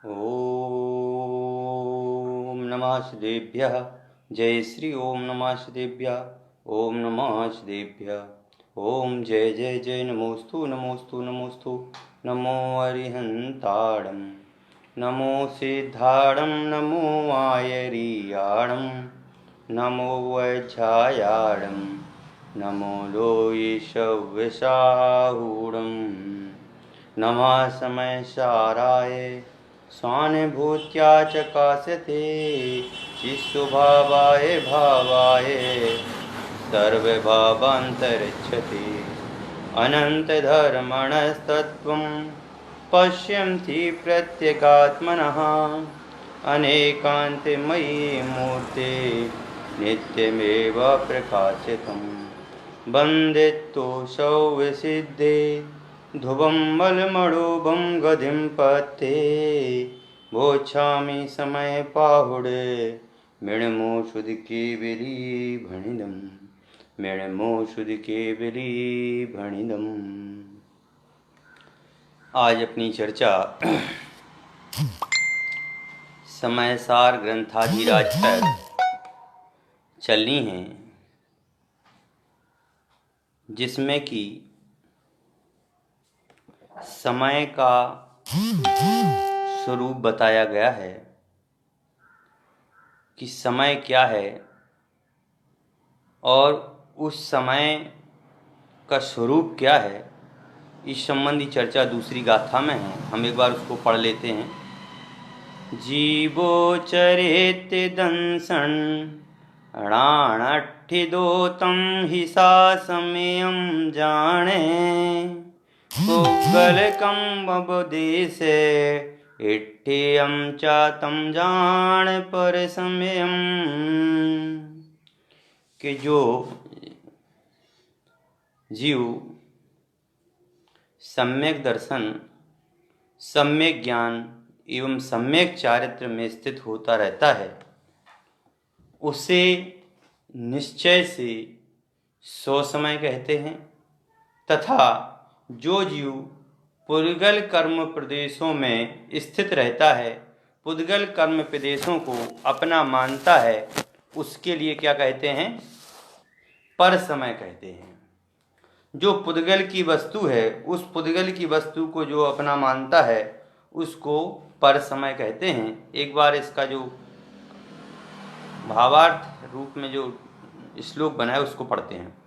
ओम नमः श्रीदेभ्यः। जय श्री ओम नमः श्रीदेभ्यः। ओम नमः श्रीदेभ्यः। ओम जय जय जय नमोस्तु नमोस्तु नमोस्तु। नमो अरिहंताणं नमो सिद्धाणं नमो आयरियाणं नमो वैच्छायाणं नमो लोयिषव्यसाहूणं नमः समयसाराय स्वानुभूत्या च कास्यते चित्स्वभावाय भावाय सर्वभावान्तरिच्छति अनन्तधर्मणस्तत्त्वं पश्यन्ति प्रत्यगात्मनः अनेकान्ते मयि मूर्ते नित्यमेव प्रकाशितं वन्दितोऽसौ विसिद्धे ध्रुवं बलमणोभं गतिं पत्ते भोच्छामि समय पाहुडे मृणमो शुद्ध के बिली भणिदम मृणमो शुद्ध के बिली भणिदम। आज अपनी चर्चा समयसार ग्रंथाधिराज पर चलनी है, जिसमें कि समय का स्वरूप बताया गया है कि समय क्या है और उस समय का स्वरूप क्या है। इस संबंधी चर्चा दूसरी गाथा में है, हम एक बार उसको पढ़ लेते हैं। जीवो चरेत दंसन णाणठिदोतं हि सा समयं जाने पुग्गलकं बबदेशे इट्ठियं चातं जान पर समयं। कि जो जीव सम्यक दर्शन, सम्यक ज्ञान एवं सम्यक चारित्र में स्थित होता रहता है, उसे निश्चय से सो समय कहते हैं। तथा जो जीव पुद्गल कर्म प्रदेशों में स्थित रहता है, पुद्गल कर्म प्रदेशों को अपना मानता है, उसके लिए क्या कहते हैं? पर समय कहते हैं। जो पुद्गल की वस्तु है, उस पुद्गल की वस्तु को जो अपना मानता है, उसको पर समय कहते हैं। एक बार इसका जो भावार्थ रूप में जो श्लोक बना है उसको पढ़ते हैं।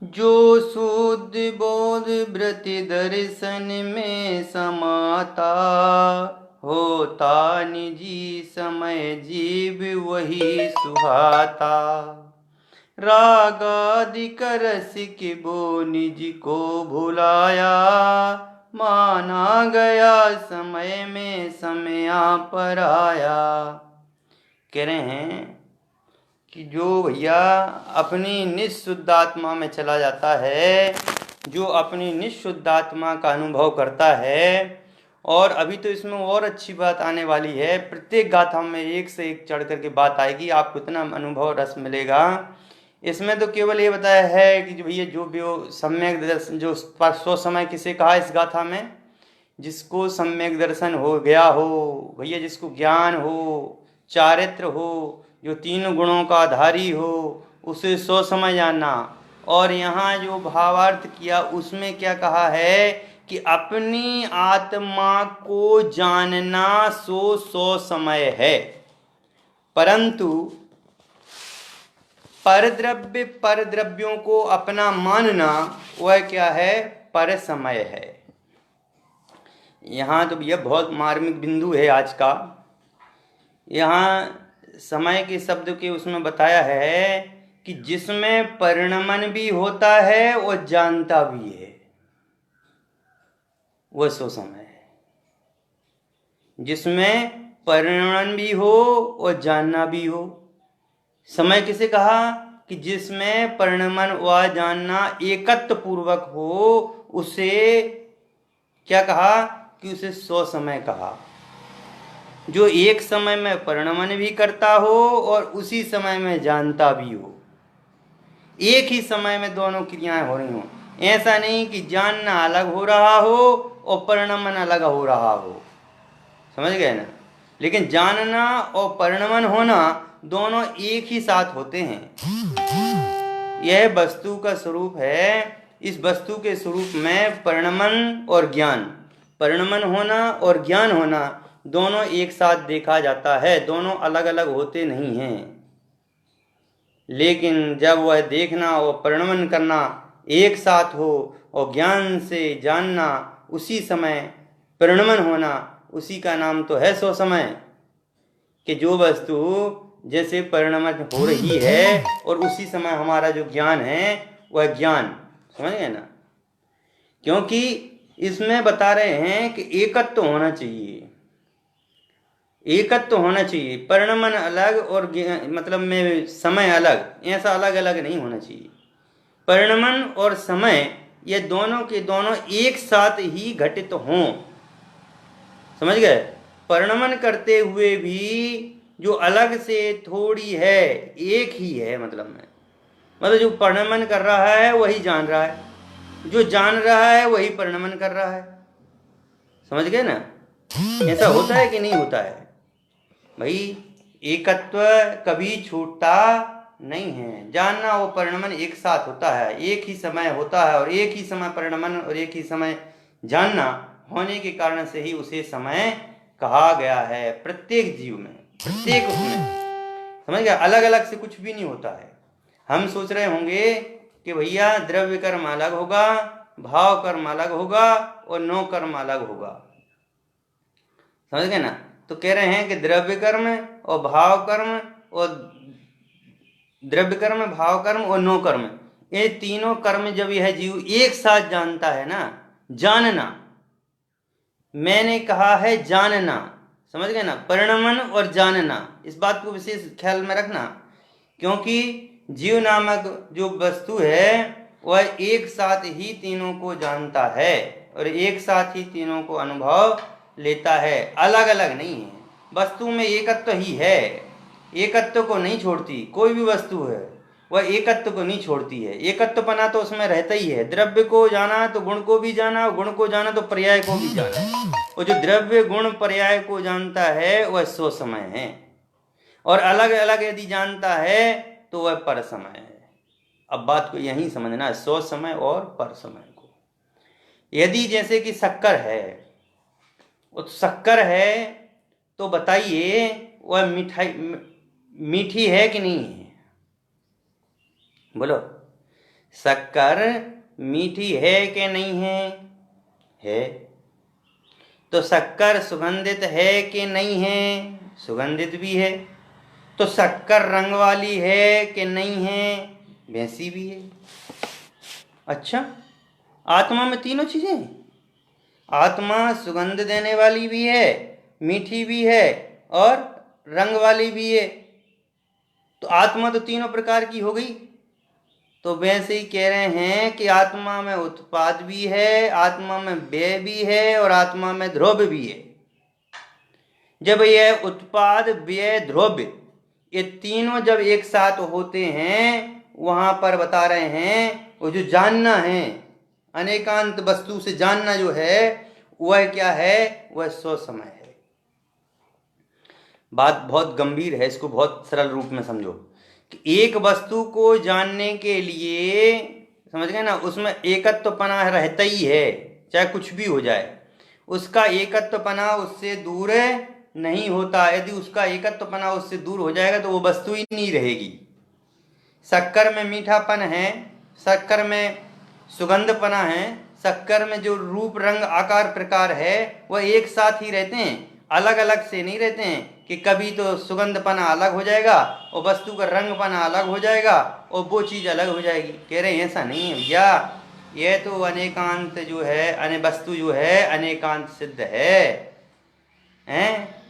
जो शुद्ध बोध वृत्ति दर्शन में समाता होता निजी समय जीव वही सुहाता। रागादिक रसिक वो निज को भुलाया माना गया समय में समया पर आया। कह रहे हैं कि जो भैया अपनी निःशुद्धात्मा में चला जाता है, जो अपनी निःशुद्धात्मा का अनुभव करता है, और अभी तो इसमें और अच्छी बात आने वाली है। प्रत्येक गाथा में एक से एक चढ़ करके बात आएगी, आपको इतना अनुभव रस मिलेगा। इसमें तो केवल ये बताया है कि भैया जो सम्यक दर्शन, जो सो समय किसे कहा इस गाथा में? जिसको सम्यक दर्शन हो गया हो भैया, जिसको ज्ञान हो, चारित्र हो, जो तीन गुणों का आधारी हो, उसे सो समय जानना। और यहाँ जो भावार्थ किया उसमें क्या कहा है कि अपनी आत्मा को जानना सो समय है। परंतु परद्रव्यों को अपना मानना वह क्या है? पर समय है। यहाँ तो भैया बहुत मार्मिक बिंदु है आज का। यहाँ समय के शब्द के उसमें बताया है कि जिसमें परिणमन भी होता है और जानता भी है, वह सो समय है। जिसमें परिणमन भी हो और जानना भी हो। समय किसे कहा? कि जिसमें परिणमन व जानना एकत्व पूर्वक हो, उसे क्या कहा? कि उसे सो समय कहा। जो एक समय में परिणमन भी करता हो और उसी समय में जानता भी हो, एक ही समय में दोनों क्रियाएं हो रही हो। ऐसा नहीं कि जानना अलग हो रहा हो और परिणमन अलग हो रहा हो। समझ गए ना। लेकिन जानना और परिणमन होना दोनों एक ही साथ होते हैं। यह वस्तु का स्वरूप है। इस वस्तु के स्वरूप में परिणमन और ज्ञान, परिणमन होना और ज्ञान होना दोनों एक साथ देखा जाता है, दोनों अलग अलग होते नहीं हैं। लेकिन जब वह देखना और परिणमन करना एक साथ हो और ज्ञान से जानना उसी समय परिणमन होना, उसी का नाम तो है सो समय। कि जो वस्तु जैसे परिणमन हो रही है और उसी समय हमारा जो ज्ञान है वह ज्ञान, समझ गए ना। क्योंकि इसमें बता रहे हैं कि एकत्व होना चाहिए, एकत्व होना चाहिए। परिणमन अलग और मतलब में समय अलग, ऐसा अलग अलग नहीं होना चाहिए। परिणमन और समय ये दोनों के दोनों एक साथ ही घटित हों, समझ गए। परिणमन करते हुए भी जो अलग से थोड़ी है, एक ही है। मतलब जो परिणमन कर रहा है वही जान रहा है, जो जान रहा है वही परिणमन कर रहा है, समझ गए ना। ऐसा होता है कि नहीं होता है भाई। एकत्व कभी छूटता नहीं है। जानना और परिणमन एक साथ होता है, एक ही समय होता है, और एक ही समय परिणमन और एक ही समय जानना होने के कारण से ही उसे समय कहा गया है। प्रत्येक जीव में, प्रत्येक उसमें, समझ गया। अलग अलग से कुछ भी नहीं होता है। हम सोच रहे होंगे कि भैया द्रव्य कर्म अलग होगा, भाव कर्म अलग होगा और नो कर्म अलग होगा, समझ गए ना। तो कह रहे हैं कि द्रव्य कर्म और भाव कर्म और द्रव्य कर्म, भाव कर्म और नो कर्म, ये तीनों कर्म जब यह जीव एक साथ जानता है ना, जानना, मैंने कहा है जानना, समझ गए ना। परिणमन और जानना, इस बात को विशेष ख्याल में रखना। क्योंकि जीव नामक जो वस्तु है वह एक साथ ही तीनों को जानता है और एक साथ ही तीनों को अनुभव लेता है, अलग अलग नहीं है। वस्तु में एकत्व ही है, एकत्व को नहीं छोड़ती। कोई भी वस्तु है वह एकत्व को नहीं छोड़ती है, एकत्वपना तो उसमें रहता ही है। द्रव्य को जाना तो गुण को भी जाना, गुण को जाना तो पर्याय को भी जाना। और जो द्रव्य गुण पर्याय को जानता है वह सो समय है, और अलग अलग यदि जानता है तो वह पर समय है। अब बात को यही समझना है, सो समय और पर समय को। यदि जैसे कि शक्कर है, शक्कर है तो बताइए वह मिठाई मीठी है कि नहीं है? बोलो, शक्कर मीठी है कि नहीं है? है। तो शक्कर सुगंधित है कि नहीं है? सुगंधित भी है। तो शक्कर रंग वाली है कि नहीं है? वैसी भी है। अच्छा, आत्मा में तीनों चीजें, आत्मा सुगंध देने वाली भी है, मीठी भी है और रंग वाली भी है। तो आत्मा तो तीनों प्रकार की हो गई। तो वैसे ही कह रहे हैं कि आत्मा में उत्पाद भी है, आत्मा में व्यय भी है और आत्मा में द्रव्य भी है। जब यह उत्पाद, व्यय, द्रव्य ये तीनों जब एक साथ होते हैं, वहां पर बता रहे हैं वो जो जानना है, अनेकांत वस्तु से जानना जो है वह क्या है? वह सो समय है। बात बहुत गंभीर है, इसको बहुत सरल रूप में समझो कि एक वस्तु को जानने के लिए, समझ गए ना, उसमें एकत्वपना रहता ही है, चाहे कुछ भी हो जाए। उसका एकत्वपना उससे दूर नहीं होता। यदि उसका एकत्वपना उससे दूर हो जाएगा तो वो वस्तु ही नहीं रहेगी। शक्कर में मीठापन है, शक्कर में सुगंधपना है, शक्कर में जो रूप, रंग, आकार, प्रकार है वह एक साथ ही रहते हैं, अलग अलग से नहीं रहते हैं कि कभी तो सुगंधपना अलग हो जाएगा और वस्तु का रंगपना अलग हो जाएगा और वो चीज़ अलग हो जाएगी। कह रहे हैं ऐसा नहीं है भैया, यह तो अनेकांत जो है, अने वस्तु जो है अनेकांत सिद्ध है,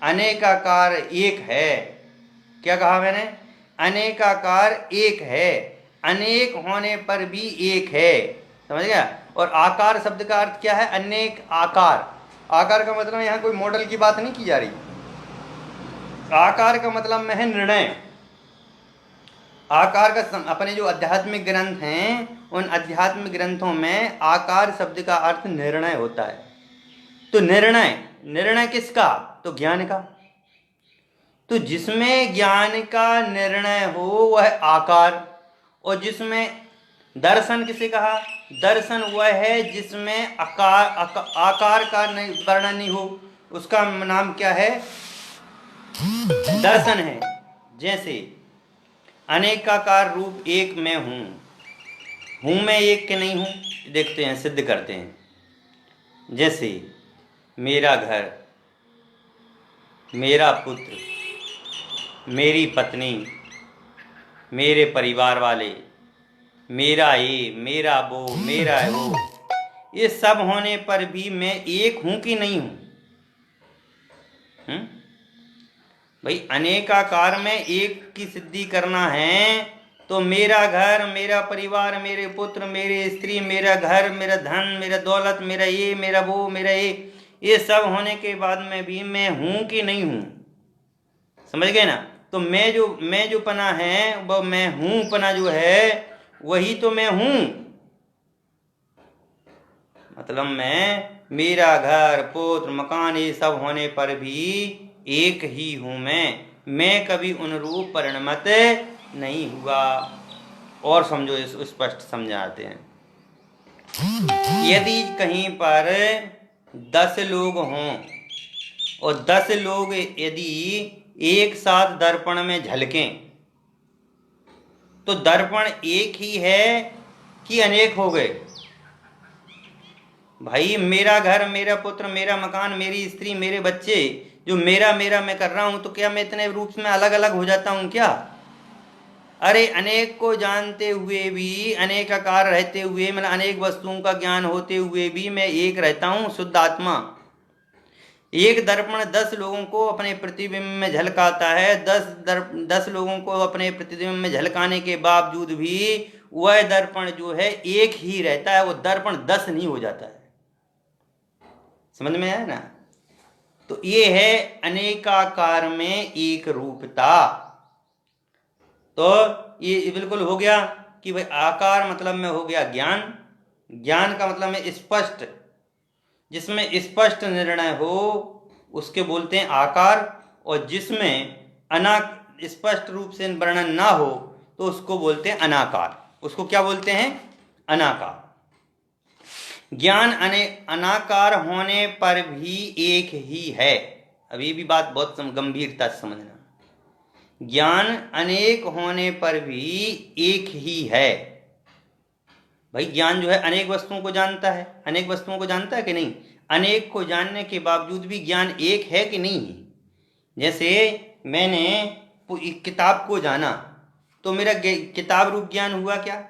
अनेकाकार एक है। क्या कहा मैंने? अनेकाकार एक है, अनेक होने पर भी एक है, समझ गया। और आकार शब्द का अर्थ क्या है? अनेक आकार। आकार का मतलब यहाँ कोई मॉडल की बात नहीं की जा रही। आकार का मतलब में है निर्णय। आकार का अपने जो आध्यात्मिक ग्रंथ हैं, उन आध्यात्मिक ग्रंथों में आकार शब्द का अर्थ निर्णय होता है। तो निर्णय, निर्णय किसका? तो ज्ञान का। तो जिसमें ज्ञान का निर्णय हो वह आकार, और जिसमें दर्शन किसे कहा? दर्शन वह है जिसमें आकार का वर्णन नहीं हो, उसका नाम क्या है? दर्शन है। जैसे अनेकाकार रूप एक मैं हूं मैं एक के नहीं हूं, देखते हैं, सिद्ध करते हैं। जैसे मेरा घर, मेरा पुत्र, मेरी पत्नी, मेरे परिवार वाले, मेरा ये, मेरा वो, मेरा वो, ये सब होने पर भी मैं एक हूं कि नहीं हूं? भाई अनेकाकार में एक की सिद्धि करना है तो मेरा घर, मेरा परिवार, मेरे पुत्र, मेरी स्त्री, मेरा घर, मेरा धन, मेरा दौलत, मेरा ये, मेरा वो, मेरा ये सब होने के बाद में भी मैं हूं कि नहीं हूं? समझ गए ना? तो मैं जो पना है वो मैं हूं पना जो है वही तो मैं हूं। मतलब मेरा घर, पुत्र, मकान, ये सब होने पर भी एक ही हूं मैं कभी उन रूप परिणमत नहीं हुआ। और समझो, इस स्पष्ट समझाते हैं। यदि कहीं पर 10 लोग हों और 10 लोग यदि एक साथ दर्पण में झलकें तो दर्पण एक ही है कि अनेक हो गए? भाई मेरा घर, मेरा पुत्र, मेरा मकान, मेरी स्त्री, मेरे बच्चे, जो मेरा मेरा मैं कर रहा हूं, तो क्या मैं इतने रूप में अलग अलग हो जाता हूं क्या? अरे अनेक को जानते हुए भी, अनेक आकार रहते हुए, मतलब अनेक वस्तुओं का ज्ञान होते हुए भी मैं एक रहता हूं, शुद्ध आत्मा। एक दर्पण 10 लोगों को अपने प्रतिबिंब में झलकाता है, 10 लोगों को अपने प्रतिबिंब में झलकाने के बावजूद भी वह दर्पण जो है एक ही रहता है, वो दर्पण 10 नहीं हो जाता है। समझ में आया ना? तो ये है अनेकाकार में एक रूपता। तो ये बिल्कुल हो गया कि भाई आकार मतलब में हो गया ज्ञान, ज्ञान का मतलब है स्पष्ट, जिसमें स्पष्ट निर्णय हो उसके बोलते हैं आकार, और जिसमें स्पष्ट रूप से वर्णन ना हो तो उसको बोलते हैं अनाकार। उसको क्या बोलते हैं? अनाकार। ज्ञान अनाकार होने पर भी एक ही है। अब ये भी बात बहुत गंभीरता से समझना। ज्ञान अनेक होने पर भी एक ही है। भाई ज्ञान जो है अनेक वस्तुओं को जानता है, अनेक वस्तुओं को जानता है कि नहीं? अनेक को जानने के बावजूद भी ज्ञान एक है कि नहीं है? जैसे मैंने किताब को जाना तो मेरा किताब रूप ज्ञान हुआ क्या?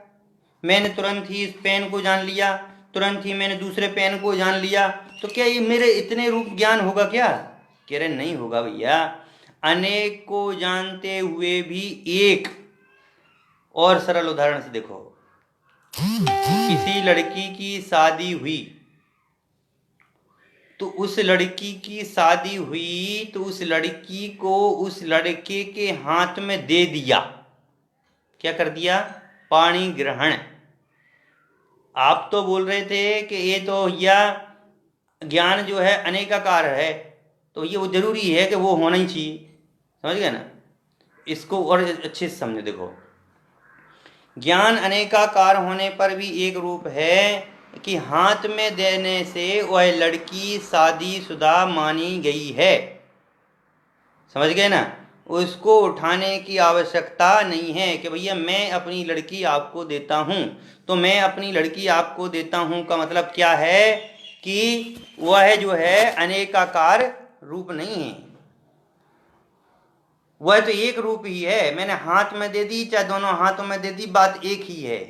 मैंने तुरंत ही इस पेन को जान लिया, तुरंत ही मैंने दूसरे पेन को जान लिया, तो क्या ये मेरे इतने रूप ज्ञान होगा क्या? कह रहे नहीं होगा भैया। अनेक को जानते हुए भी एक। और सरल उदाहरण से देखो, किसी लड़की की शादी हुई तो उस लड़की की शादी हुई तो उस लड़की को उस लड़के के हाथ में दे दिया। क्या कर दिया? पाणी ग्रहण। आप तो बोल रहे थे कि ये तो या ज्ञान जो है अनेकाकार है, तो ये वो जरूरी है कि वो होना ही चाहिए। समझ गए ना? इसको और अच्छे से समझे। देखो, ज्ञान अनेकाकार होने पर भी एक रूप है कि हाथ में देने से वह लड़की शादीशुदा मानी गई है। समझ गए ना? उसको उठाने की आवश्यकता नहीं है कि भैया मैं अपनी लड़की आपको देता हूं, तो मैं अपनी लड़की आपको देता हूं का मतलब क्या है कि वह जो है अनेकाकार रूप नहीं है, वह तो एक रूप ही है। मैंने हाथ में दे दी, चाहे दोनों हाथों में दे दी, बात एक ही है।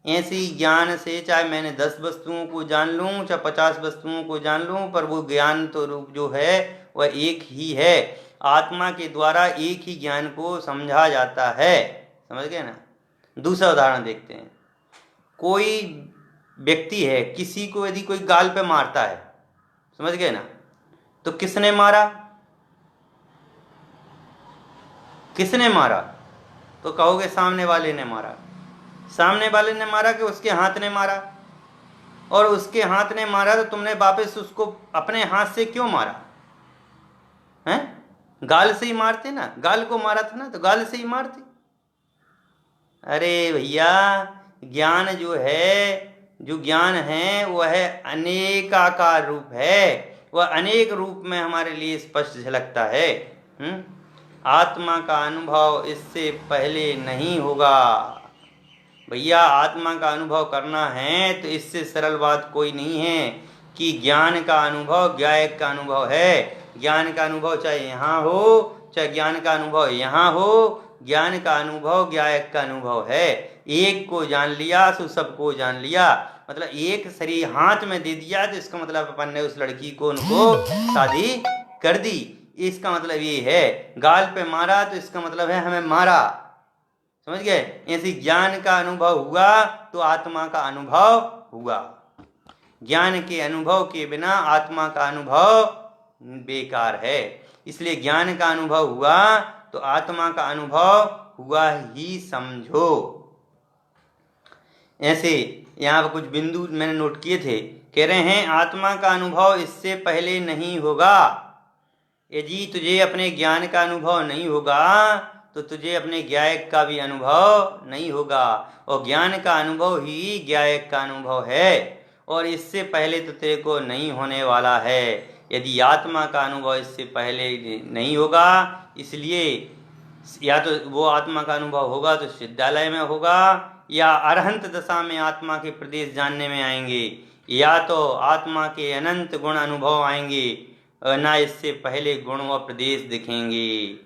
ऐसे ही ज्ञान से चाहे मैंने 10 वस्तुओं को जान लूं, चाहे 50 वस्तुओं को जान लूं, पर वो ज्ञान तो रूप जो है वह एक ही है। आत्मा के द्वारा एक ही ज्ञान को समझा जाता है। समझ गए ना? दूसरा उदाहरण देखते हैं। कोई व्यक्ति है, किसी को यदि कोई गाल पे मारता है, समझ गए ना, तो किसने मारा? किसने मारा? तो कहोगे सामने वाले ने मारा। सामने वाले ने मारा कि उसके हाथ ने मारा? और उसके हाथ ने मारा तो तुमने वापस उसको अपने हाथ से क्यों मारा? हैं? गाल से ही मारते ना, गाल को मारा था ना तो गाल से ही मारते। अरे भैया ज्ञान जो है, जो ज्ञान है वह अनेकाकार रूप है, वह अनेक रूप में हमारे लिए स्पष्ट झलकता है। आत्मा का अनुभव इससे पहले नहीं होगा भैया। आत्मा का अनुभव करना है तो इससे सरल बात कोई नहीं है कि ज्ञान का अनुभव ज्ञायक का अनुभव है। ज्ञान का अनुभव चाहे यहाँ हो, चाहे ज्ञान का अनुभव यहाँ हो, ज्ञान का अनुभव ज्ञायक का अनुभव है। एक को जान लिया तो सबको जान लिया। मतलब एक शरीर हाथ में दे दिया तो इसका मतलब अपन ने उस लड़की को उनको शादी कर दी, इसका मतलब ये है। गाल पे मारा तो इसका मतलब है हमें मारा, समझ गए? ऐसे ज्ञान का अनुभव हुआ तो आत्मा का अनुभव हुआ। ज्ञान के अनुभव के बिना आत्मा का अनुभव बेकार है। इसलिए ज्ञान का अनुभव हुआ तो आत्मा का अनुभव हुआ ही समझो। ऐसे यहाँ पर कुछ बिंदु मैंने नोट किए थे। कह रहे हैं आत्मा का अनुभव इससे पहले नहीं होगा। यदि तुझे अपने ज्ञान का अनुभव नहीं होगा तो तुझे अपने ज्ञायक का भी अनुभव नहीं होगा, और ज्ञान का अनुभव ही ज्ञायक का अनुभव है, और इससे पहले तो तेरे को नहीं होने वाला है। यदि आत्मा का अनुभव इससे पहले नहीं होगा, इसलिए या तो वो आत्मा का अनुभव होगा तो सिद्धालय में होगा, या अरहंत दशा में आत्मा के प्रदेश जानने में आएंगे, या तो आत्मा के अनंत गुण अनुभव आएंगे, ना इससे पहले गुण व प्रदेश दिखेंगे।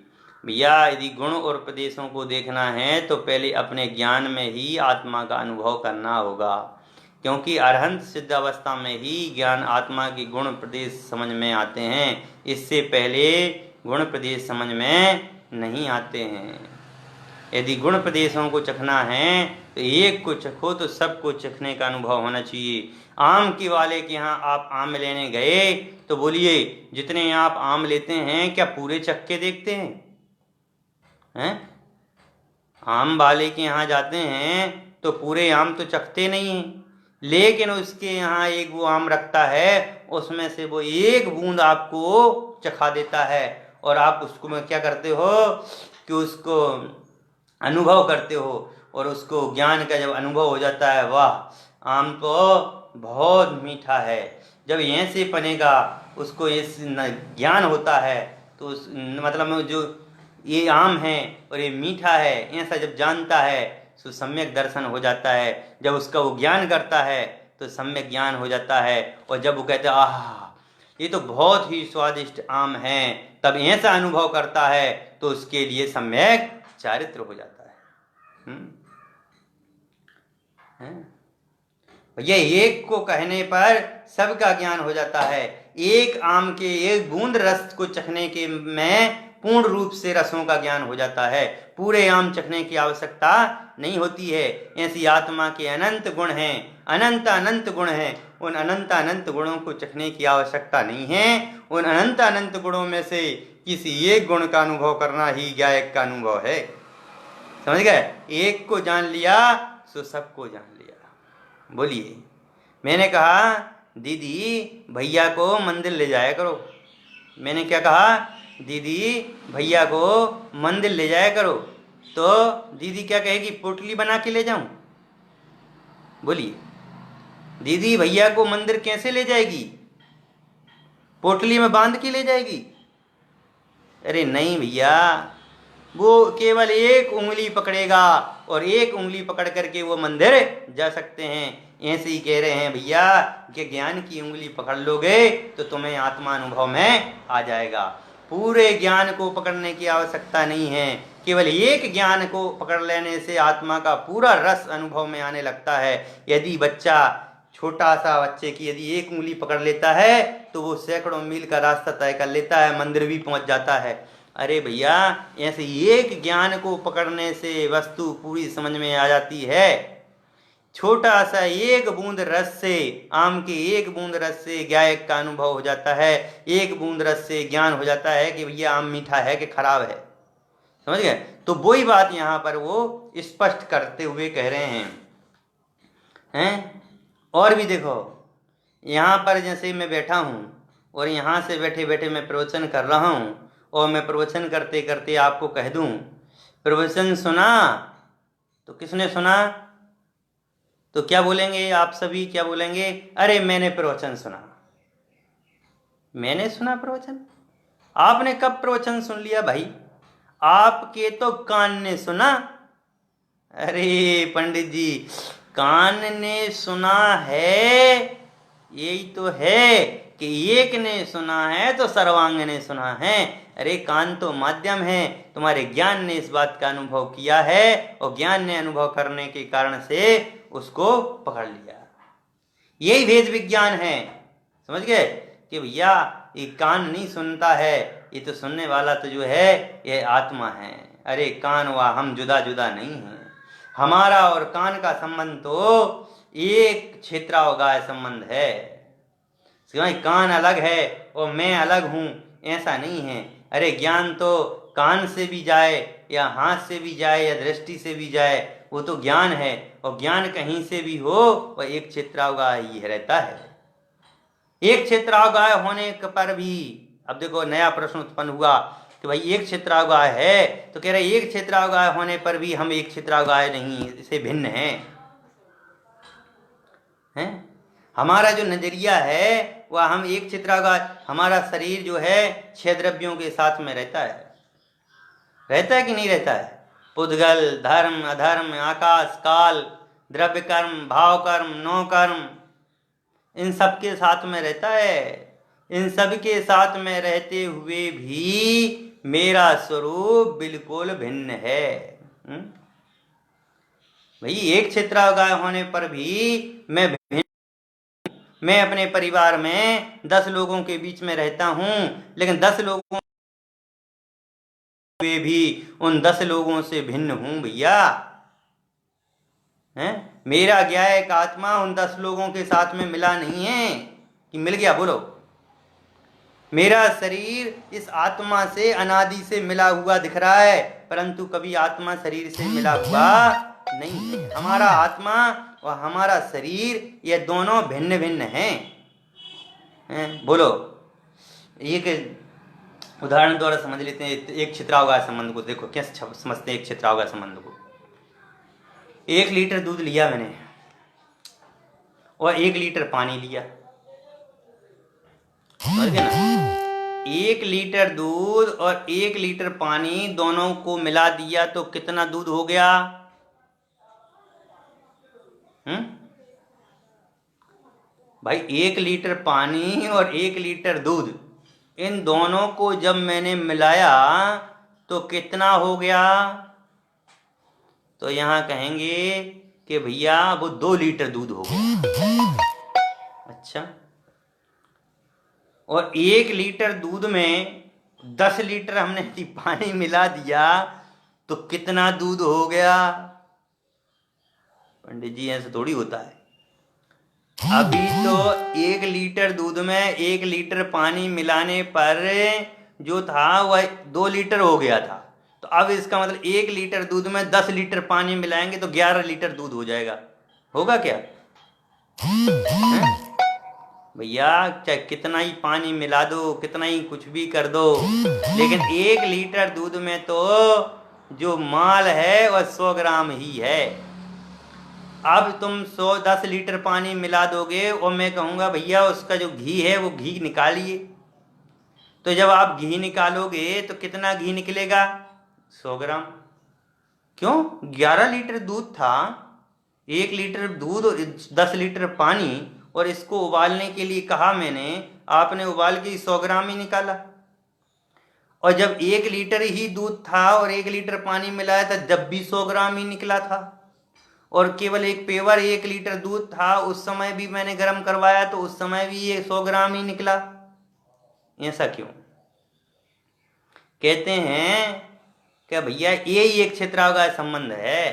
भैया यदि गुण और प्रदेशों को देखना है तो पहले अपने ज्ञान में ही आत्मा का अनुभव करना होगा, क्योंकि अरहंत सिद्ध अवस्था में ही ज्ञान आत्मा के गुण प्रदेश समझ में आते हैं। इससे पहले गुण प्रदेश समझ में नहीं आते हैं। यदि गुण प्रदेशों को चखना है तो एक को चखो तो सबको चखने का अनुभव होना चाहिए। आम के वाले के यहाँ आप आम लेने गए तो बोलिए जितने आप आम लेते हैं क्या पूरे चख के देखते हैं? आम वाले के यहाँ जाते हैं तो पूरे आम तो चखते नहीं हैं, लेकिन उसके यहाँ एक वो आम रखता है, उसमें से वो एक बूंद आपको चखा देता है, और आप उसको में क्या करते हो कि उसको अनुभव करते हो, और उसको ज्ञान का जब अनुभव हो जाता है, वाह आम तो बहुत मीठा है। जब यहीं से बनेगा उसको ये ज्ञान होता है तो उस मतलब जो ये आम है और ये मीठा है ऐसा जब जानता है तो सम्यक दर्शन हो जाता है। जब उसका वो ज्ञान करता है तो सम्यक ज्ञान हो जाता है, और जब वो कहते हैं आह ये तो बहुत ही स्वादिष्ट आम है, तब ऐसा अनुभव करता है तो उसके लिए सम्यक चारित्र हो जाता है। भैया एक को कहने पर सबका ज्ञान हो जाता है। एक आम के एक बूंद रस को चखने के में पूर्ण रूप से रसों का ज्ञान हो जाता है, पूरे आम चखने की आवश्यकता नहीं होती है। ऐसी आत्मा के अनंत गुण हैं, अनंत अनंत गुण हैं, उन अनंत अनंत गुणों को चखने की आवश्यकता नहीं है। उन अनंत अनंत गुणों में से किसी एक गुण का अनुभव करना ही ज्ञायक का अनुभव है। समझ गए? एक को जान लिया तो सबको जान लिया। बोलिए, मैंने कहा दीदी भैया को मंदिर ले जाया करो। मैंने क्या कहा? दीदी भैया को मंदिर ले जाया करो। तो दीदी क्या कहेगी? पोटली बना के ले जाऊं? बोलिए, दीदी भैया को मंदिर कैसे ले जाएगी? पोटली में बांध के ले जाएगी? अरे नहीं भैया, वो केवल एक उंगली पकड़ेगा और एक उंगली पकड़ करके वो मंदिर जा सकते हैं। ऐसे ही कह रहे हैं भैया कि ज्ञान की उंगली पकड़ लोगे तो तुम्हें आत्मा अनुभव में आ जाएगा। पूरे ज्ञान को पकड़ने की आवश्यकता नहीं है, केवल एक ज्ञान को पकड़ लेने से आत्मा का पूरा रस अनुभव में आने लगता है। यदि बच्चा छोटा सा बच्चे की यदि एक उंगली पकड़ लेता है तो वो सैकड़ों मील का रास्ता तय कर लेता है, मंदिर भी पहुंच जाता है। अरे भैया ऐसे एक ज्ञान को पकड़ने से वस्तु पूरी समझ में आ जाती है। छोटा सा एक बूंद रस से, आम के एक बूंद रस से ज्ञायक का अनुभव हो जाता है। एक बूंद रस से ज्ञान हो जाता है कि भैया आम मीठा है कि खराब है। समझ गए? तो वही बात यहाँ पर वो स्पष्ट करते हुए कह रहे हैं। और भी देखो, यहाँ पर जैसे मैं बैठा हूँ और यहाँ से बैठे बैठे मैं प्रवचन कर रहा हूँ, और मैं प्रवचन करते करते आपको कह दूं प्रवचन सुना, तो किसने सुना? तो क्या बोलेंगे आप सभी? क्या बोलेंगे? अरे मैंने प्रवचन सुना। मैंने सुना प्रवचन? आपने कब प्रवचन सुन लिया भाई? आपके तो कान ने सुना। अरे पंडित जी, कान ने सुना है, यही तो है कि एक ने सुना है तो सर्वांग ने सुना है। अरे कान तो माध्यम है, तुम्हारे ज्ञान ने इस बात का अनुभव किया है और ज्ञान ने अनुभव करने के कारण से उसको पकड़ लिया। यही भेद विज्ञान है, समझ गए? कि भैया ये कान नहीं सुनता है, ये तो सुनने वाला तो जो है ये आत्मा है। अरे कान व हम जुदा जुदा नहीं है, हमारा और कान का संबंध तो एक क्षेत्रावगाह संबंध है। कान अलग है और मैं अलग हूं, ऐसा नहीं है। अरे ज्ञान तो कान से भी जाए या हाथ से भी जाए या दृष्टि से भी जाए, वो तो ज्ञान है, और ज्ञान कहीं से भी हो वह एक क्षेत्रावगाह ही रहता है। एक क्षेत्रावगाह होने पर भी, अब देखो नया प्रश्न उत्पन्न हुआ कि भाई एक क्षेत्रावगाह है, तो कह रहे एक क्षेत्रावगाह होने पर भी हम एक क्षेत्रावगाह नहीं, इससे भिन्न हैं। हमारा जो नजरिया है वह हम एक क्षेत्रावगाह, हमारा शरीर जो है 6 द्रव्यों के साथ में रहता है कि नहीं रहता है? पुद्गल, धर्म, अधर्म, आकाश, काल, द्रव्य कर्म, भाव कर्म, नो कर्म, इन सब के साथ में रहता है। इन सब के साथ में रहते हुए भी मेरा स्वरूप बिल्कुल भिन्न है। भाई एक क्षेत्रावगाह होने पर भी मैं भिन्न, मैं अपने परिवार में 10 लोगों के बीच में रहता हूं, लेकिन 10 लोगों में भी उन 10 लोगों से भिन्न हूं भैया। मेरा क्या एक आत्मा उन 10 लोगों के साथ में मिला नहीं है कि मिल गया? बोलो। मेरा शरीर इस आत्मा से अनादि से मिला हुआ दिख रहा है, परंतु कभी आत्मा शरीर से मिला हुआ नहीं है। हमारा आत्मा और हमारा शरीर ये दोनों भिन्न भिन्न हैं। बोलो, एक उदाहरण द्वारा समझ लेते हैं एक क्षेत्रावगाह संबंध को। देखो क्या समझते हैं एक क्षेत्रावगाह संबंध को। 1 लीटर दूध लिया मैंने और 1 लीटर पानी लिया, समझ गए ना? 1 लीटर दूध और 1 लीटर पानी दोनों को मिला दिया तो कितना दूध हो गया? भाई 1 लीटर पानी और 1 लीटर दूध, इन दोनों को जब मैंने मिलाया तो कितना हो गया? तो यहां कहेंगे कि भैया वो 2 लीटर दूध हो गया। अच्छा, और 1 लीटर दूध में 10 लीटर हमने पानी मिला दिया तो कितना दूध हो गया? पंडित जी ऐसे थोड़ी होता है। अभी तो 1 लीटर दूध में 1 लीटर पानी मिलाने पर जो था वह 2 लीटर हो गया था। तो अब इसका मतलब 1 लीटर दूध में 10 लीटर पानी मिलाएंगे तो 11 लीटर दूध हो जाएगा। होगा क्या भैया? चाहे कितना ही पानी मिला दो, कितना ही कुछ भी कर दो, लेकिन 1 लीटर दूध में तो जो माल है वह 100 ग्राम ही है। अब तुम 10 लीटर पानी मिला दोगे और मैं कहूँगा भैया उसका जो घी है वो घी निकालिए, तो जब आप घी निकालोगे तो कितना घी निकलेगा? 100 ग्राम। क्यों? 11 लीटर दूध था, 1 लीटर दूध और 10 लीटर पानी, और इसको उबालने के लिए कहा मैंने, आपने उबाल के 100 ग्राम ही निकाला। और जब 1 लीटर ही दूध था और 1 लीटर पानी मिलाया था जब भी 100 ग्राम ही निकला था। और केवल एक पेवर 1 लीटर दूध था, उस समय भी मैंने गर्म करवाया तो उस समय भी ये 100 ग्राम ही निकला। ऐसा क्यों? कहते हैं कि भैया यही एक क्षेत्रावगाह संबंध है,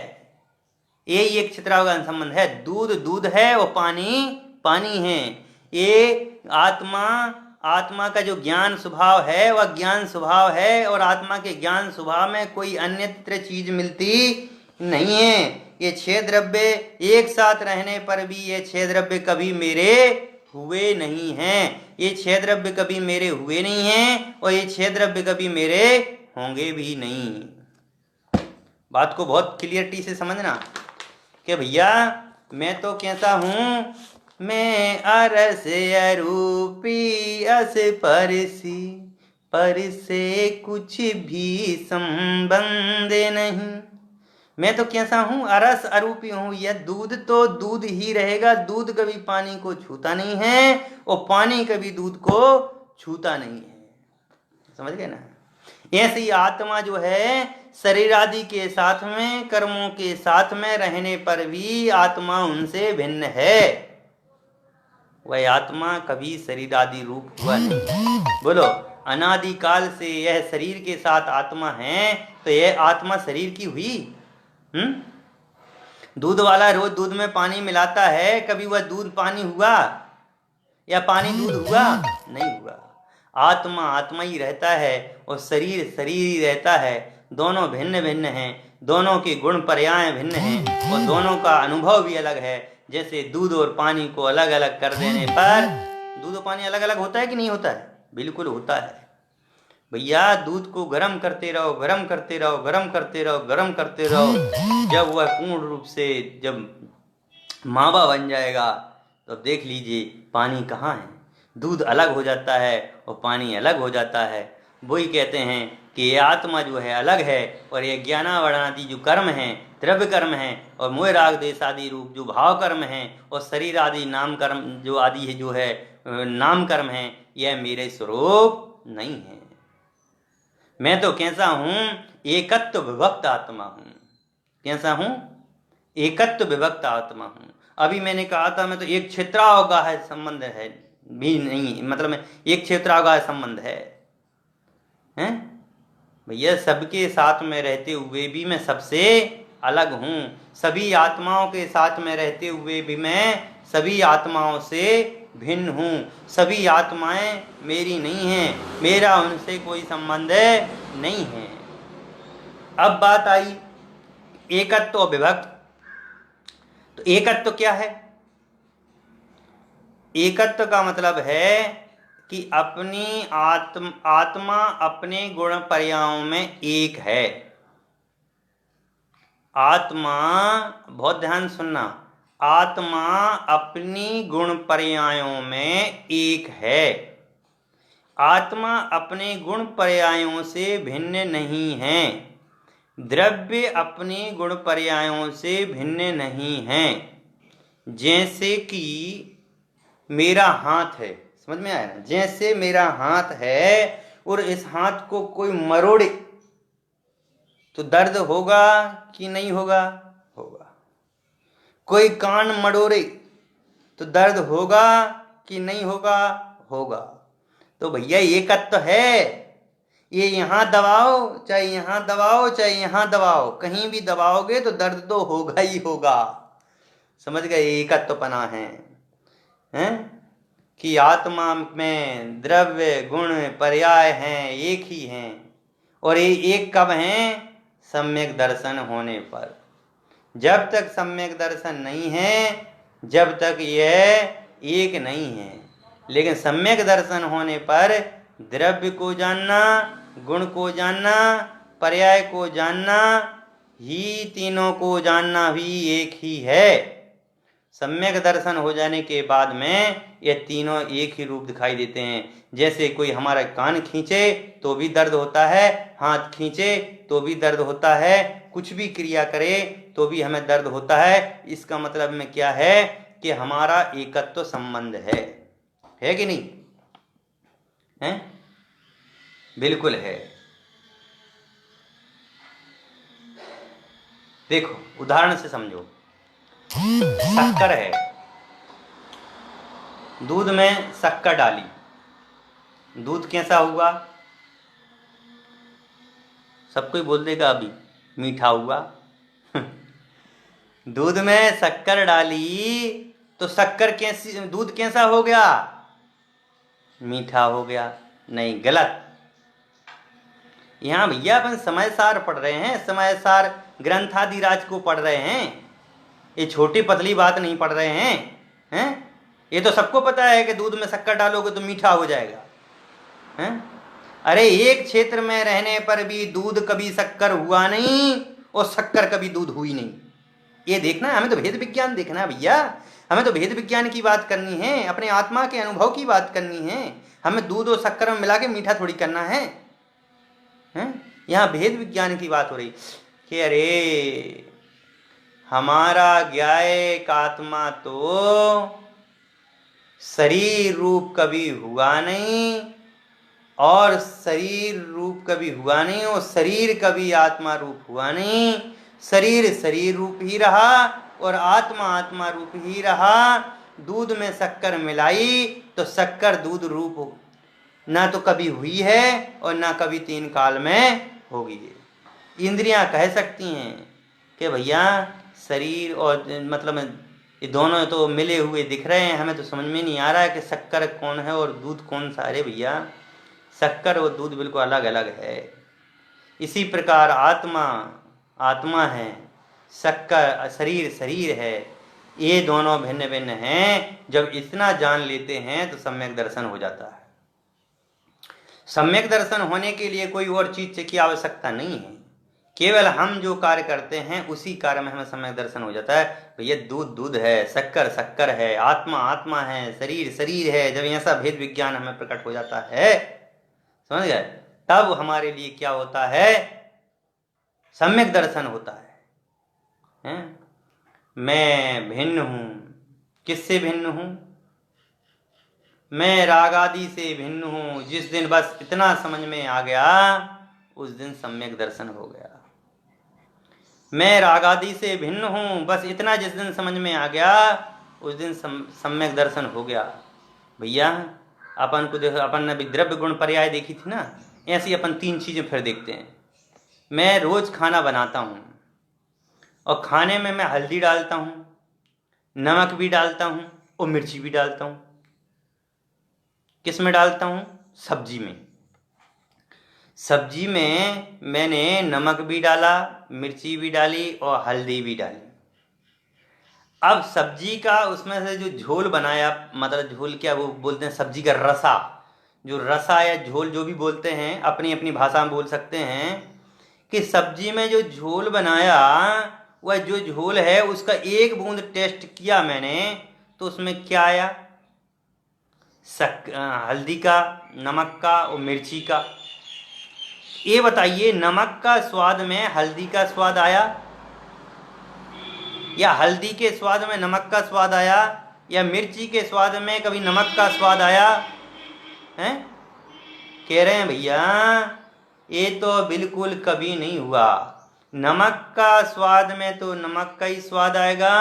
यही एक क्षेत्रावगाह संबंध है। दूध दूध है और पानी पानी है। ये आत्मा का जो ज्ञान स्वभाव है वह ज्ञान स्वभाव है, और आत्मा के ज्ञान स्वभाव में कोई अन्यत्र चीज मिलती नहीं है। ये 6 द्रव्य एक साथ रहने पर भी ये 6 द्रव्य कभी मेरे हुए नहीं हैं। ये 6 द्रव्य कभी मेरे हुए नहीं हैं और ये 6 द्रव्य कभी मेरे होंगे भी नहीं। बात को बहुत क्लियरिटी से समझना कि भैया मैं तो कैसा हूं, मैं अरस अरूपी अस परसी, पर से कुछ भी संबंध नहीं। मैं तो कैसा हूं, अरस अरूपी हूं। यह दूध तो दूध ही रहेगा, दूध कभी पानी को छूता नहीं है और पानी कभी दूध को छूता नहीं है। समझ गए ना? ऐसे ही आत्मा जो है शरीर आदि के साथ में, कर्मों के साथ में रहने पर भी आत्मा उनसे भिन्न है। वह आत्मा कभी शरीर आदि रूप हुआ नहीं। बोलो, अनादिकाल से यह शरीर के साथ आत्मा है, तो यह आत्मा शरीर की हुई? दूध वाला रोज दूध में पानी मिलाता है, कभी वह दूध पानी हुआ या पानी दूध हुआ? नहीं हुआ। आत्मा आत्मा ही रहता है और शरीर शरीर ही रहता है। दोनों भिन्न भिन्न हैं, दोनों के गुण पर्याय भिन्न हैं और दोनों का अनुभव भी अलग है। जैसे दूध और पानी को अलग अलग कर देने पर दूध और पानी अलग अलग होता है कि नहीं होता है? बिल्कुल होता है भैया। दूध को गर्म करते रहो, गर्म करते रहो, गर्म करते रहो, गर्म करते रहो, जब वह पूर्ण रूप से जब मावा बन जाएगा तो देख लीजिए पानी कहाँ है। दूध अलग हो जाता है और पानी अलग हो जाता है। वही कहते हैं कि ये आत्मा जो है अलग है और ये ज्ञानावरणादि जो कर्म हैं, द्रव्य कर्म हैं और मोह राग देश आदि रूप जो भाव कर्म हैं और शरीर आदि नाम कर्म जो आदि है जो है नाम कर्म हैं, यह मेरे स्वरूप नहीं है। मैं तो कैसा हूं, एकत्व विभक्त आत्मा हूं। कैसा हूं? एकत्व विभक्त आत्मा हूं। अभी मैंने कहा था मैं तो एक क्षेत्रावगाह है संबंध है भी नहीं, मतलब एक क्षेत्रावगाह संबंध है, हैं? भैया सबके साथ में रहते हुए भी मैं सबसे अलग हूं। सभी आत्माओं के साथ में रहते हुए भी मैं सभी आत्माओं से भिन्न हूं। सभी आत्माएं मेरी नहीं हैं, मेरा उनसे कोई संबंध नहीं है। अब बात आई एकत्व और विभक्त। तो एकत्व क्या है? एकत्व का मतलब है कि अपनी आत्मा अपने गुण पर्यायों में एक है। आत्मा, बहुत ध्यान सुनना, आत्मा अपनी गुण पर्यायों में एक है। आत्मा अपने गुण पर्यायों से भिन्न नहीं है। द्रव्य अपने गुण पर्यायों से भिन्न नहीं है। जैसे कि मेरा हाथ है, समझ में आया ना? जैसे मेरा हाथ है और इस हाथ को कोई मरोड़े तो दर्द होगा कि नहीं होगा? होगा। कोई कान मरोड़े तो दर्द होगा कि नहीं होगा? होगा। तो भैया एकत्व है। ये यहां दबाओ चाहे यहां दबाओ चाहे यहां दबाओ, कहीं भी दबाओगे तो दर्द तो होगा ही होगा। समझ गए? एकत्वपना है, हैं? कि आत्मा में द्रव्य गुण पर्याय हैं, एक ही हैं। और ये एक कब हैं? सम्यक दर्शन होने पर। जब तक सम्यक दर्शन नहीं है जब तक यह एक नहीं है। लेकिन सम्यक दर्शन होने पर द्रव्य को जानना, गुण को जानना, पर्याय को जानना, ही तीनों को जानना भी एक ही है। सम्यक दर्शन हो जाने के बाद में ये तीनों एक ही रूप दिखाई देते हैं। जैसे कोई हमारा कान खींचे तो भी दर्द होता है, हाथ खींचे तो भी दर्द होता है, कुछ भी क्रिया करे तो भी हमें दर्द होता है। इसका मतलब में क्या है कि हमारा एकत्व संबंध है कि नहीं है? बिल्कुल है। देखो उदाहरण से समझो, शक्कर है, दूध में शक्कर डाली, दूध कैसा हुआ? सब कोई बोल देगा अभी मीठा हुआ। दूध में शक्कर डाली तो शक्कर कैसी, दूध कैसा हो गया? मीठा हो गया। नहीं, गलत। यहां भैया अपन समय सार पढ़ रहे हैं, समय सार ग्रंथादिराज को पढ़ रहे हैं। ये छोटी पतली बात नहीं पढ़ रहे हैं, हैं? ये तो सबको पता है कि दूध में शक्कर डालोगे तो मीठा हो जाएगा, हैं? अरे एक क्षेत्र में रहने पर भी दूध कभी शक्कर हुआ नहीं और शक्कर कभी दूध हुई नहीं। ये देखना है, हमें तो भेद विज्ञान देखना है भैया, हमें तो भेद विज्ञान की बात करनी है, अपने आत्मा के अनुभव की बात करनी है। हमें दूध और शक्कर में मिला के मीठा थोड़ी करना है, हैं? यहाँ भेद विज्ञान की बात हो रही कि अरे हमारा ज्ञायक आत्मा तो शरीर रूप कभी हुआ नहीं और शरीर रूप कभी हुआ नहीं और शरीर कभी आत्मा रूप हुआ नहीं। शरीर शरीर रूप ही रहा और आत्मा आत्मा रूप ही रहा। दूध में शक्कर मिलाई तो शक्कर दूध रूप ना तो कभी हुई है और ना कभी तीन काल में होगी। इंद्रियां कह सकती हैं कि भैया शरीर और मतलब ये दोनों तो मिले हुए दिख रहे हैं, हमें तो समझ में नहीं आ रहा है कि शक्कर कौन है और दूध कौन सा। अरे भैया शक्कर और दूध बिल्कुल अलग अलग है। इसी प्रकार आत्मा आत्मा है, शक्कर शरीर शरीर है, ये दोनों भिन्न भिन्न हैं। जब इतना जान लेते हैं तो सम्यक दर्शन हो जाता है। सम्यक दर्शन होने के लिए कोई और चीज की आवश्यकता नहीं है, केवल हम जो कार्य करते हैं उसी कार्य में हमें सम्यक दर्शन हो जाता है। भैया दूध दूध है, शक्कर शक्कर है, आत्मा आत्मा है, शरीर शरीर है। जब ऐसा भेद विज्ञान हमें प्रकट हो जाता है, समझ गए, तब हमारे लिए क्या होता है, सम्यक दर्शन होता है। हैं? मैं भिन्न हूं, किससे भिन्न हूं? मैं राग आदि से भिन्न हूं। जिस दिन बस इतना समझ में आ गया उस दिन सम्यक दर्शन हो गया। मैं राग आदि से भिन्न हूं, बस इतना जिस दिन समझ में आ गया उस दिन सम्यक दर्शन हो गया। भैया अपन को देखो, अपन ने भी द्रव्य गुण पर्याय देखी थी ना, ऐसी अपन तीन चीजें फिर देखते हैं। मैं रोज खाना बनाता हूं और खाने में मैं हल्दी डालता हूं, नमक भी डालता हूं और मिर्ची भी डालता हूं। किस में डालता हूं? सब्जी में। सब्जी में मैंने नमक भी डाला, मिर्ची भी डाली और हल्दी भी डाली। अब सब्जी का उसमें से जो झोल बनाया, मतलब झोल क्या वो बोलते हैं, सब्जी का रसा, जो रसा या झोल जो भी बोलते हैं, अपनी अपनी भाषा में बोल सकते हैं कि सब्जी में जो झोल बनाया, वह जो झोल है उसका एक बूंद टेस्ट किया मैंने तो उसमें क्या आया? हल्दी का, नमक का और मिर्ची का। ये बताइए, नमक का स्वाद में हल्दी का स्वाद आया या हल्दी के स्वाद में नमक का स्वाद आया या मिर्ची के स्वाद में कभी नमक का स्वाद आया? हैं? कह रहे हैं भैया ये तो बिल्कुल कभी नहीं हुआ। नमक का स्वाद में तो नमक का ही स्वाद आएगा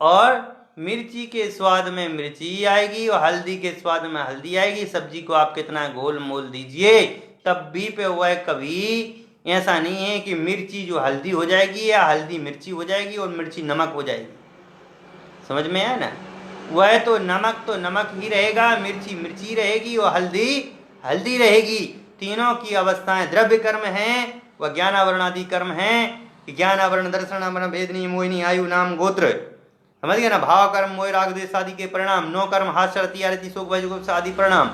और मिर्ची के स्वाद में मिर्ची आएगी और हल्दी के स्वाद में हल्दी आएगी। सब्जी को आप कितना गोल मोल दीजिए तब भी पे हुआ, कभी ऐसा नहीं है कि मिर्ची जो हल्दी हो जाएगी या हल्दी मिर्ची हो जाएगी और मिर्ची नमक हो जाएगी। समझ में आया ना? वह तो नमक ही रहेगा, मिर्ची मिर्ची रहेगी और हल्दी हल्दी रहेगी। तीनों की अवस्थाएं द्रव्य कर्म हैं वह ज्ञानावरण आदि कर्म हैं। ज्ञानावरण दर्शन आवरण भेदनी मोहिनी आयु नाम गोत्र, समझ गए ना? भाव कर्म मोह राग देश आदि के परिणाम, नो कर्म हास्य रति आरति शोक भय आदि परिणाम।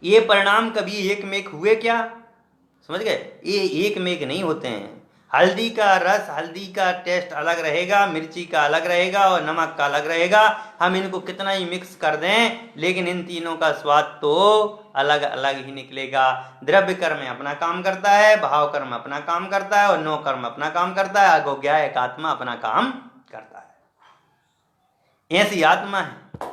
ये परिणाम कभी एक में एक हुए क्या? समझ गए? ये एक में एक नहीं होते हैं। हल्दी का रस, हल्दी का टेस्ट अलग रहेगा, मिर्ची का अलग रहेगा और नमक का अलग रहेगा। हम इनको कितना ही मिक्स कर दें लेकिन इन तीनों का स्वाद तो अलग अलग ही निकलेगा। द्रव्य कर्म अपना काम करता है, भाव कर्म अपना काम करता है और नो कर्म अपना काम करता है, अज्ञायक आत्मा अपना काम करता है। ऐसी आत्मा है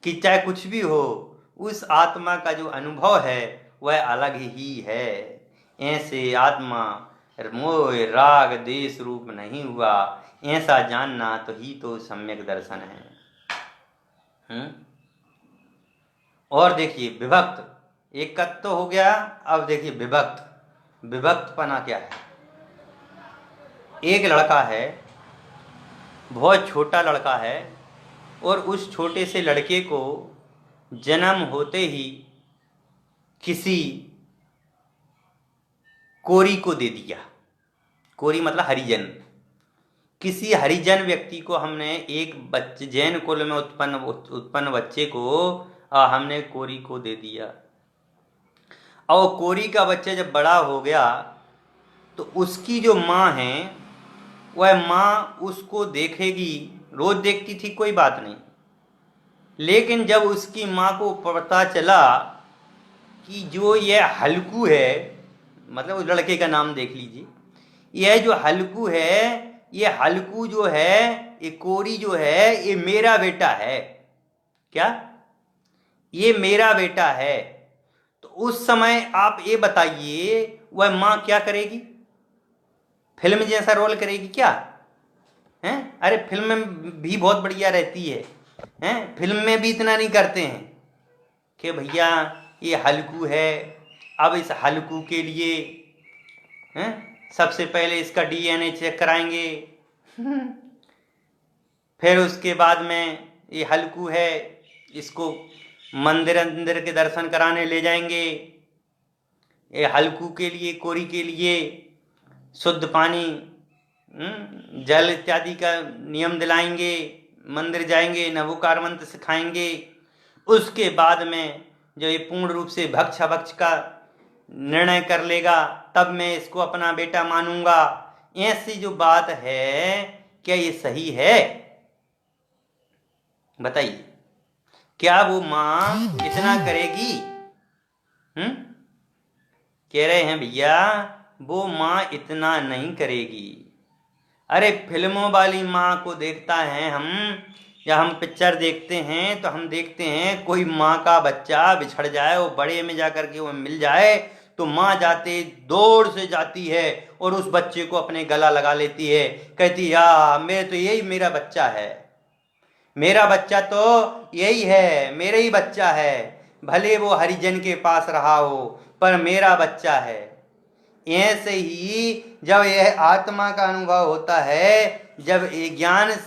कि चाहे कुछ भी हो, उस आत्मा का जो अनुभव है वह अलग ही है। ऐसे आत्मा मोह राग देश रूप नहीं हुआ, ऐसा जानना तो ही तो सम्यक दर्शन है। और देखिए विभक्त, एक कत तो हो गया, अब देखिए विभक्त। विभक्तपना क्या है? एक लड़का है, बहुत छोटा लड़का है और उस छोटे से लड़के को जन्म होते ही किसी कोरी को दे दिया। कोरी मतलब हरिजन। किसी हरिजन व्यक्ति को हमने एक बच्चे जैन कुल में उत्पन्न बच्चे को हमने कोरी को दे दिया, और कोरी का बच्चा जब बड़ा हो गया तो उसकी जो माँ है वह माँ उसको देखेगी, रोज देखती थी कोई बात नहीं, लेकिन जब उसकी माँ को पता चला कि जो यह हल्कू है, मतलब उस लड़के का नाम देख लीजिए, यह जो हल्कू है, ये हल्कू जो है, ये कोरी जो है, ये मेरा बेटा है। क्या? ये मेरा बेटा है। तो उस समय आप ये बताइए वह माँ क्या करेगी? फिल्म जैसा रोल करेगी क्या? हैं? अरे फिल्म में भी बहुत बढ़िया रहती है, हैं? फिल्म में भी इतना नहीं करते हैं कि भैया ये हल्कू है, अब इस हल्कू के लिए हैं सबसे पहले इसका डीएनए चेक कराएंगे, फिर उसके बाद में ये हल्कू है, इसको मंदिर के दर्शन कराने ले जाएंगे, ये हल्कू के लिए, कोरी के लिए शुद्ध पानी, जल इत्यादि का नियम दिलाएंगे, मंदिर जाएंगे, नवोकार मंत्र सिखाएंगे। उसके बाद में जब ये पूर्ण रूप से भक्ष अभक्ष का निर्णय कर लेगा तब मैं इसको अपना बेटा मानूंगा। ऐसी जो बात है, क्या ये सही है? बताइए, क्या वो माँ इतना करेगी? कह रहे हैं भैया वो माँ इतना नहीं करेगी। अरे फिल्मों वाली माँ को देखता है हम, या हम पिक्चर देखते हैं तो हम देखते हैं कोई माँ का बच्चा बिछड़ जाए, वो बड़े में जाकर के वो मिल जाए तो माँ जाते दौड़ से जाती है और उस बच्चे को अपने गला लगा लेती है, कहती या मैं तो यही मेरा बच्चा है, मेरा बच्चा तो यही है, मेरा ही बच्चा है, भले वो हरिजन के पास रहा हो पर मेरा बच्चा है। ऐसे ही जब यह आत्मा का अनुभव होता है, जब ज्ञान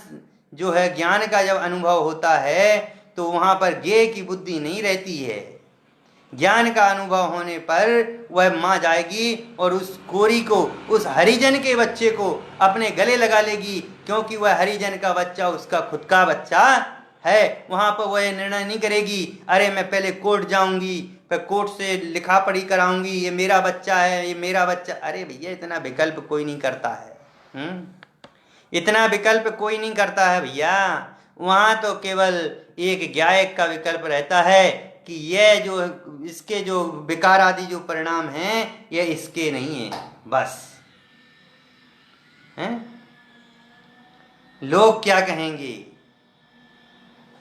जो है, ज्ञान का जब अनुभव होता है तो वहां पर ज्ञेय की बुद्धि नहीं रहती है। ज्ञान का अनुभव होने पर वह माँ जाएगी और उस कोरी को, उस हरिजन के बच्चे को अपने गले लगा लेगी, क्योंकि वह हरिजन का बच्चा उसका खुद का बच्चा है। वहां पर वह निर्णय नहीं करेगी अरे मैं पहले कोर्ट जाऊंगी, फिर कोर्ट से लिखा पढ़ी कराऊंगी, ये मेरा बच्चा है, ये मेरा बच्चा। अरे भैया इतना विकल्प कोई नहीं करता है, इतना विकल्प कोई नहीं करता है भैया। वहां तो केवल एक ज्ञायक का विकल्प रहता है कि यह जो इसके जो विकार आदि जो परिणाम हैं ये इसके नहीं है, बस। हैं? लोग क्या कहेंगे,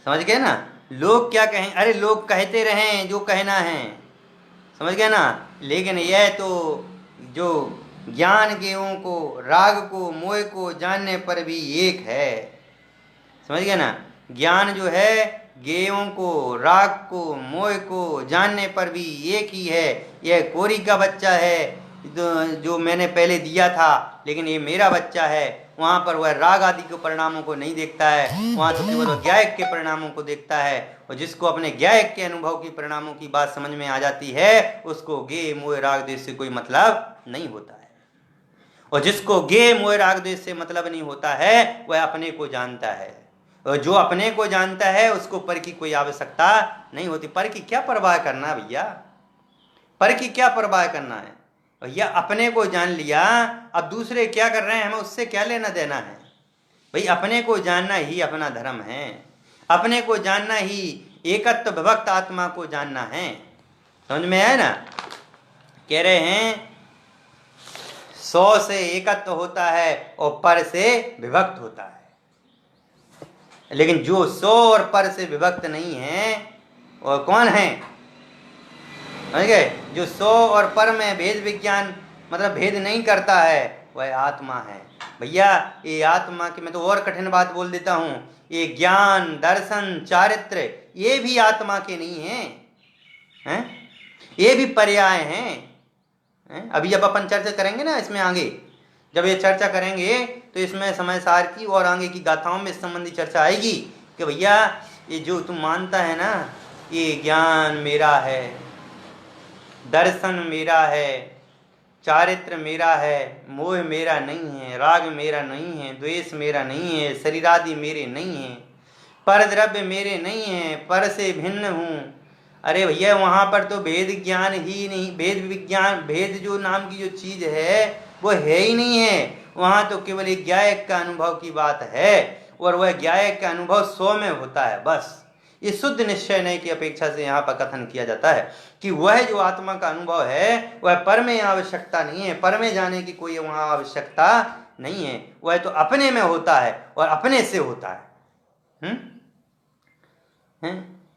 समझ गए ना? लोग क्या कहें? अरे लोग कहते रहें जो कहना है, समझ गए ना? लेकिन यह तो जो ज्ञान ज्ञेयों को, राग को, मोह को जानने पर भी एक है, समझ गए ना? ज्ञान जो है ज्ञेयों को, राग को, मोह को जानने पर भी एक ही है। यह कोरी का बच्चा है जो मैंने पहले दिया था, लेकिन ये मेरा बच्चा है। वहाँ पर वह राग आदि के परिणामों को नहीं देखता है, वहाँ तो केवल वह ज्ञायक के परिणामों को देखता है। और जिसको अपने ज्ञायक के अनुभव की परिणामों की बात समझ में आ जाती है, उसको ज्ञेय मोह राग द्वेष से कोई मतलब नहीं होता है। और जिसको ज्ञेय मोह राग द्वेष से मतलब नहीं होता है, वह अपने को जानता है। और जो अपने को जानता है उसको पर की कोई आवश्यकता नहीं होती। पर की क्या परवाह करना भैया, पर की क्या परवाह करना है भैया? अपने को जान लिया, अब दूसरे क्या कर रहे हैं हमें उससे क्या लेना देना है भाई? अपने को जानना ही अपना धर्म है, अपने को जानना ही एकत्व विभक्त आत्मा को जानना है। समझ में आया ना? कह रहे हैं 100 से एकत्व होता है और पर से विभक्त होता है, लेकिन जो 100 और पर से विभक्त नहीं है और कौन है? समझ गए? जो 100 और पर में भेद विज्ञान मतलब भेद नहीं करता है, वह आत्मा है भैया। ये आत्मा की, मैं तो और कठिन बात बोल देता हूँ, ये ज्ञान, दर्शन, चारित्र ये भी आत्मा के नहीं हैं, ये भी पर्याय हैं। अभी जब अपन चर्चा करेंगे ना इसमें आगे, जब ये चर्चा करेंगे तो इसमें समय सार की और आगे की गाथाओं में इस संबंधी चर्चा आएगी कि भैया ये जो तुम मानता है ना, ये ज्ञान मेरा है, दर्शन मेरा है, चारित्र मेरा है, मोह मेरा नहीं है, राग मेरा नहीं है, द्वेष मेरा नहीं है, शरीरादि मेरे नहीं है, पर द्रव्य मेरे नहीं है, पर से भिन्न हूँ। अरे भैया वहाँ पर तो भेद ज्ञान ही नहीं, भेद विज्ञान, भेद जो नाम की जो चीज है वो है ही नहीं है। वहाँ तो केवल एक ज्ञायक का अनुभव की बात है, और वह ज्ञायक का अनुभव 100 में होता है बस। इस शुद्ध निश्चय नहीं की अपेक्षा से यहाँ पर कथन किया जाता है कि वह जो आत्मा का अनुभव है वह पर में आवश्यकता नहीं है, पर में जाने की कोई वहाँ आवश्यकता नहीं है, वह तो अपने में होता है और अपने से होता है।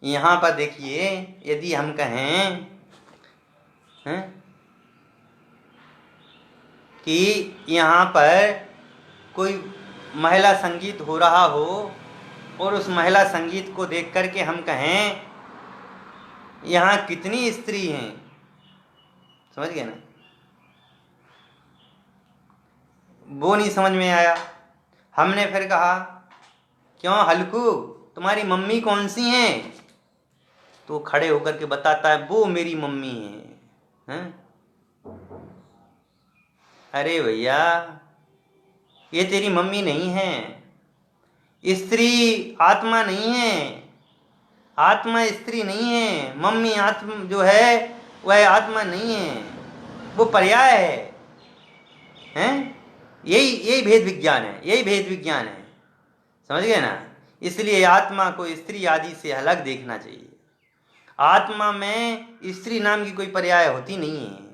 यहाँ पर देखिए, यदि हम कहें कि यहाँ पर कोई महिला संगीत हो रहा हो और उस महिला संगीत को देख करके हम कहें यहाँ कितनी स्त्री हैं, समझ गए ना, वो नहीं समझ में आया। हमने फिर कहा क्यों हल्कू, तुम्हारी मम्मी कौन सी हैं? तो खड़े होकर के बताता है वो मेरी मम्मी है। अरे भैया ये तेरी मम्मी नहीं है, स्त्री आत्मा नहीं है, आत्मा स्त्री नहीं है, मम्मी आत्मा जो है वह आत्मा नहीं है, वो पर्याय है। यही भेद विज्ञान है, यही भेद विज्ञान है, समझ गए ना। इसलिए आत्मा को स्त्री आदि से अलग देखना चाहिए। आत्मा में स्त्री नाम की कोई पर्याय होती नहीं है,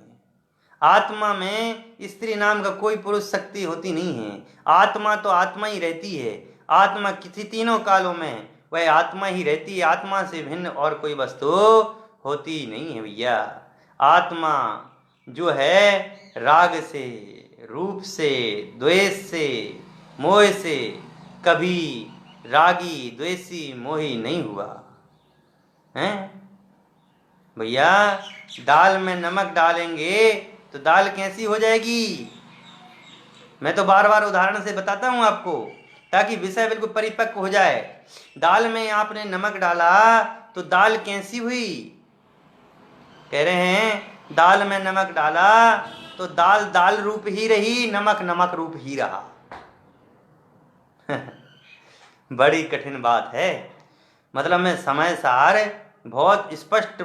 आत्मा में स्त्री नाम का कोई पुरुष शक्ति होती नहीं है। आत्मा तो आत्मा ही रहती है, आत्मा किसी तीनों कालों में वह आत्मा ही रहती है, आत्मा से भिन्न और कोई वस्तु होती नहीं है भैया। आत्मा जो है राग से, रूप से, द्वेष से, मोह से कभी रागी द्वेषी मोही नहीं हुआ है भैया। दाल में नमक डालेंगे तो दाल कैसी हो जाएगी? मैं तो बार बार उदाहरण से बताता हूं आपको ताकि विषय बिल्कुल परिपक्व हो जाए। दाल में आपने नमक डाला तो दाल कैसी हुई? कह रहे हैं दाल में नमक डाला तो दाल दाल रूप ही रही, नमक नमक रूप ही रहा। बड़ी कठिन बात है। मतलब मैं समय सार बहुत स्पष्ट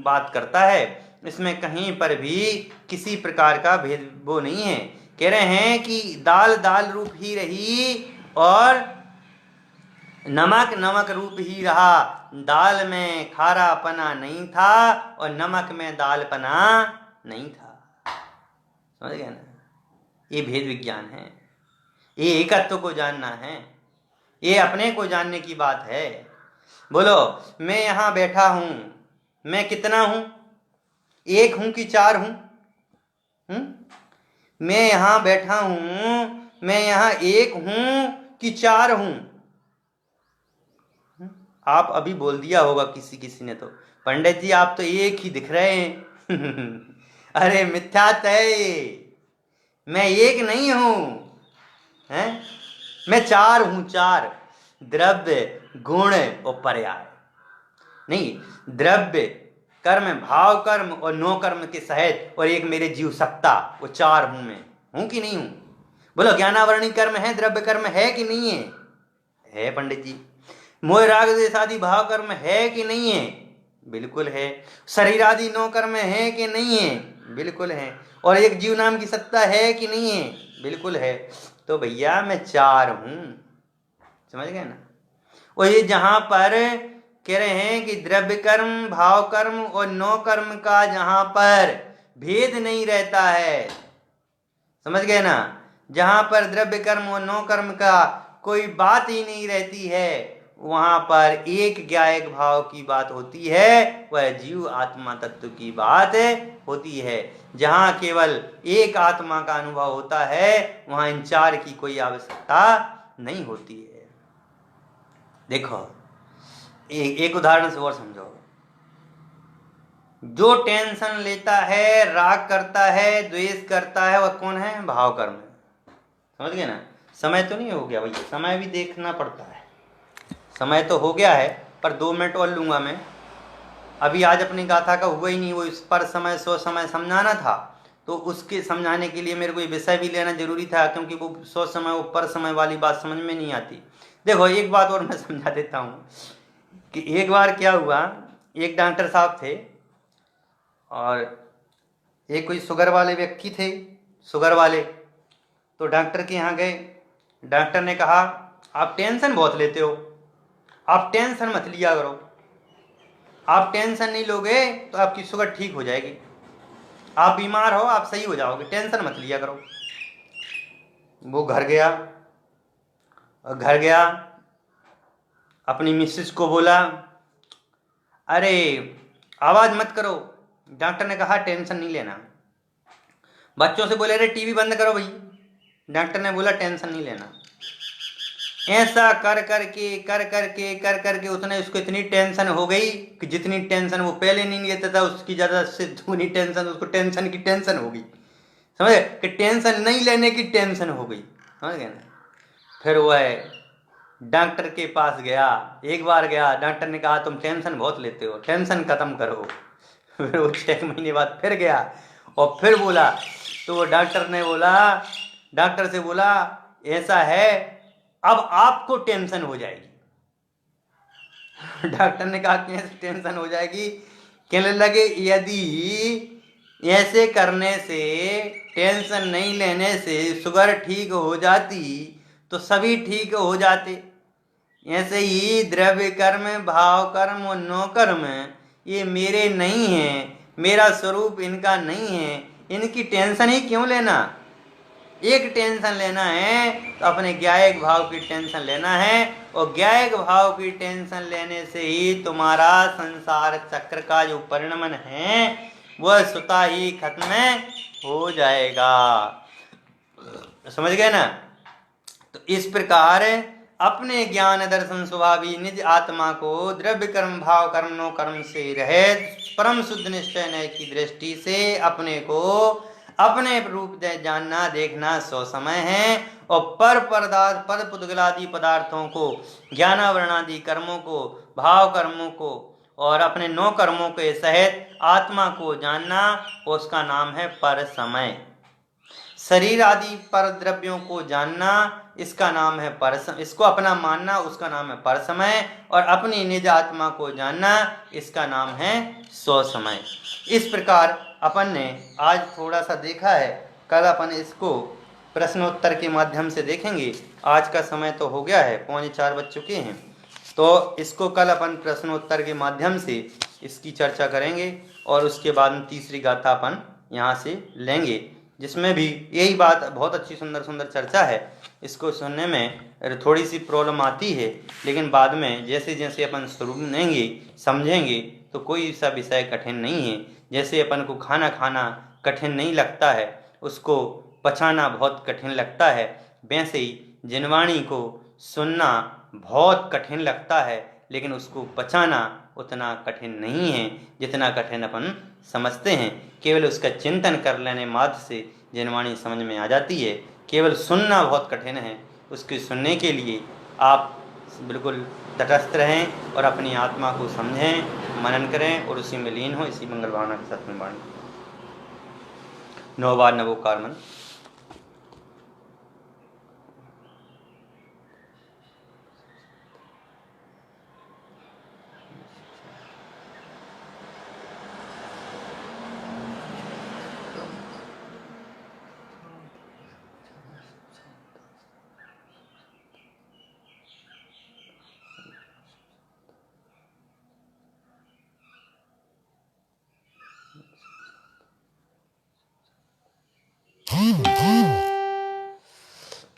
बात करता है, इसमें कहीं पर भी किसी प्रकार का भेद वो नहीं है। कह रहे हैं कि दाल दाल रूप ही रही और नमक नमक रूप ही रहा। दाल में खारापना नहीं था और नमक में दालपना नहीं था। समझ गए ना, ये भेद विज्ञान है, ये एकत्व को जानना है, ये अपने को जानने की बात है। बोलो मैं यहां बैठा हूं, मैं कितना हूं? एक हूं कि चार हूं? मैं यहां बैठा हूं, मैं यहां एक हूं कि चार हूं? आप अभी बोल दिया होगा किसी ने तो, पंडित जी आप तो एक ही दिख रहे हैं। अरे मिथ्यात है, मैं एक नहीं हूं, हैं? मैं चार हूं, चार, द्रव्य गुण और पर्याय। नहीं, द्रव्य कर्म भाव कर्म और नो कर्म के सहित और एक मेरे जीव सत्ता, वो चार हूं। मैं हूं कि नहीं हूं? बोलो ज्ञानावरणी कर्म है, द्रव्य कर्म है कि नहीं है? है पंडित जी। मोह राग द्वेष आदि भाव कर्म है कि नहीं है? बिल्कुल है। शरीर आदि नो कर्म है कि नहीं है? बिल्कुल है। और एक जीव नाम की सत्ता है कि नहीं है? बिल्कुल है। तो भैया मैं चार हूं, समझ गए ना। और ये जहां पर कह रहे हैं कि द्रव्य कर्म भाव कर्म और नो कर्म का जहां पर भेद नहीं रहता है, समझ गए ना, जहां पर द्रव्य कर्म और नो कर्म का कोई बात ही नहीं रहती है, वहां पर एक ज्ञायक भाव की बात होती है, वह जीव आत्मा तत्व की बात होती है। जहां केवल एक आत्मा का अनुभव होता है वहां इन चार की कोई आवश्यकता नहीं होती है। देखो एक उदाहरण से और समझो। जो टेंशन लेता है, राग करता है, द्वेष करता है, वह कौन है? भाव कर्म है। समझ गए ना। समय तो नहीं हो गया भैया, समय भी देखना पड़ता है। समय तो हो गया है पर 2 मिनट और लूंगा मैं। अभी आज अपनी गाथा का हुआ ही नहीं, वो इस पर समय सो समय समझाना था, तो उसके समझाने के लिए मेरे को ये विषय भी लेना जरूरी था, क्योंकि वो सौ समय वो पर समय वाली बात समझ में नहीं आती। देखो एक बात और मैं समझा देता हूँ कि एक बार क्या हुआ, एक डॉक्टर साहब थे और एक कोई शुगर वाले व्यक्ति थे, शुगर वाले। तो डॉक्टर के यहाँ गए, डॉक्टर ने कहा आप टेंशन बहुत लेते हो, आप टेंशन मत लिया करो, आप टेंशन नहीं लोगे तो आपकी शुगर ठीक हो जाएगी, आप बीमार हो आप सही हो जाओगे, टेंशन मत लिया करो। वो घर गया, अपनी मिसेस को बोला अरे आवाज मत करो, डॉक्टर ने कहा टेंशन नहीं लेना। बच्चों से बोले अरे टीवी बंद करो भाई, डॉक्टर ने बोला टेंशन नहीं लेना। ऐसा कर करके उसने उसको इतनी टेंशन हो गई कि जितनी टेंशन वो पहले नहीं लेता था उसकी ज्यादा से दुगनी टेंशन उसको टेंशन की टेंशन हो गई। समझे कि टेंशन नहीं लेने की टेंशन हो गई, समझ गए ना। फिर वो है डॉक्टर के पास गया, एक बार गया, डॉक्टर ने कहा तुम टेंशन बहुत लेते हो, टेंशन खत्म करो। फिर वो 6 महीने बाद फिर गया और फिर बोला, तो वो डॉक्टर से बोला ऐसा है अब आपको टेंशन हो जाएगी। डॉक्टर ने कहा कैसे टेंशन हो जाएगी, कहने लगे यदि ऐसे करने से, टेंशन नहीं लेने से शुगर ठीक हो जाती तो सभी ठीक हो जाते। ऐसे ही द्रव्य कर्म, भाव कर्म और नो कर्म ये मेरे नहीं है, मेरा स्वरूप इनका नहीं है, इनकी टेंशन ही क्यों लेना। एक टेंशन लेना है तो अपने ज्ञायक भाव की टेंशन लेना है, और ज्ञायक भाव की टेंशन लेने से ही तुम्हारा संसार चक्र का जो परिणमन है वह स्वतः ही खत्म हो जाएगा। समझ गए ना। तो इस प्रकार अपने ज्ञान दर्शन स्वभावी निज आत्मा को द्रव्य कर्म, भाव कर्म, नो कर्म से रहित परम शुद्ध निश्चय नय की दृष्टि से अपने को अपने रूप से जानना देखना सो समय है, और पर पदार्थ पद पुद्गलादि पदार्थों को, ज्ञानावरणादि कर्मों को, भाव कर्मों को और अपने 9 कर्मों के सहित आत्मा को जानना, उसका नाम है पर समय। शरीर आदि पर द्रव्यों को जानना, इसका नाम है पर समय, इसको अपना मानना, उसका नाम है पर समय, और अपनी निज आत्मा को जानना, इसका नाम है सो समय। इस प्रकार अपन ने आज थोड़ा सा देखा है, कल अपन इसको प्रश्नोत्तर के माध्यम से देखेंगे। आज का समय तो हो गया है, 3:45 बज चुके हैं, तो इसको कल अपन प्रश्नोत्तर के माध्यम से इसकी चर्चा करेंगे, और उसके बाद में तीसरी गाथा अपन यहाँ से लेंगे, जिसमें भी यही बात, बहुत अच्छी सुंदर सुंदर चर्चा है। इसको सुनने में थोड़ी सी प्रॉब्लम आती है, लेकिन बाद में जैसे जैसे अपन सुनेंगे समझेंगे तो कोई सा विषय कठिन नहीं है। जैसे अपन को खाना खाना कठिन नहीं लगता है, उसको पचाना बहुत कठिन लगता है, वैसे ही जिनवाणी को सुनना बहुत कठिन लगता है, लेकिन उसको पचाना उतना कठिन नहीं है जितना कठिन अपन समझते हैं। केवल उसका चिंतन कर लेने मात्र से जिनवाणी समझ में आ जाती है। केवल सुनना बहुत कठिन है, उसके सुनने के लिए आप बिल्कुल तटस्थ रहें और अपनी आत्मा को समझें, मनन करें और उसी में लीन हो। इसी मंगल भावना के साथ में वाणी 9 बार नवोकार मंत्र।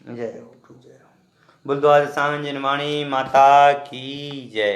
जय हो, जय हो। बुद्धवाद सावन जिनवाणी माता की जय।